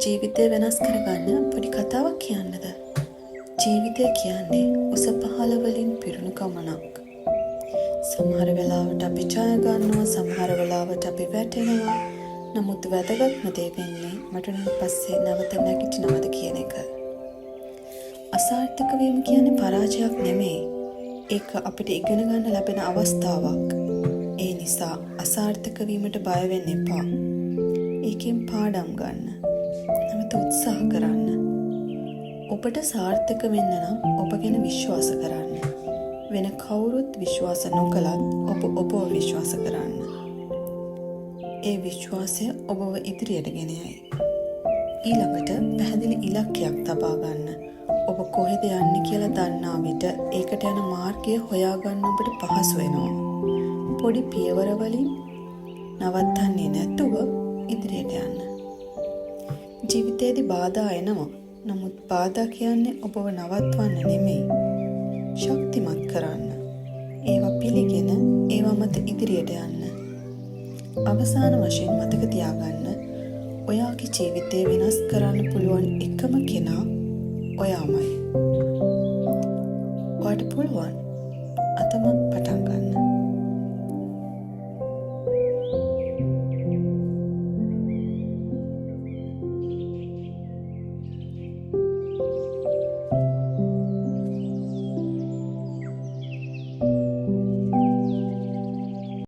ජීවිතය වෙනස් කරගන්න පොඩි කතාවක් කියන්නද? ජීවිතය කියන්නේ උස පහළ වලින් පිරුණු ගමනක්. සමහර වෙලාවට අපි ජය ගන්නවා, සමහර වෙලාවට අපි වැටෙනවා. නමුත් වැදගත්ම දේ වෙන්නේ මටුණින් පස්සේ නැවත නැගිටිනවද කියන එක. අසාර්ථක වීම කියන්නේ පරාජයක් නෙමෙයි. ඒක අපිට ඉගෙන ගන්න ලැබෙන අවස්ථාවක්. ඒ නිසා අසාර්ථක වීමට බය වෙන්න එපා. ඒකෙන් පාඩම් ගන්න. නැවත උත්සාහ කරන්න. ඔබට සාර්ථක වෙන්න නම් ඔබ ගැන විශ්වාස කරන්න. වෙන කවුරුත් විශ්වාස නොකළත් ඔබව විශ්වාස කරන්න. ඒ විශ්වාසය ඔබව ඉදිරියට ගෙන යයි. ඊළඟට පැහැදිලි ඉලක්කයක් තබා ගන්න. ඔබ කොහෙද යන්නේ කියලා දන්නා විට ඒකට යන මාර්ගය හොයාගන්න ඔබට පහසු වෙනවා. පොඩි පියවර වලින් නවත්තන්නේ නැතුව ඉදිරියට යන්න. ජීවිතේදී බාධා එනවා. නමුත් බාධා කියන්නේ ඔබව නවත්වන්න නෙමෙයි. ශක්තිමත් කරන්න. ඒවා පිළිගෙන ඒවා මත ඉදිරියට යන්න. අවසාන වශයෙන් මතක තියාගන්න, ඔයාගේ ජීවිතය වෙනස් කරන්න පුළුවන් එකම කෙනා ඔයාමයි.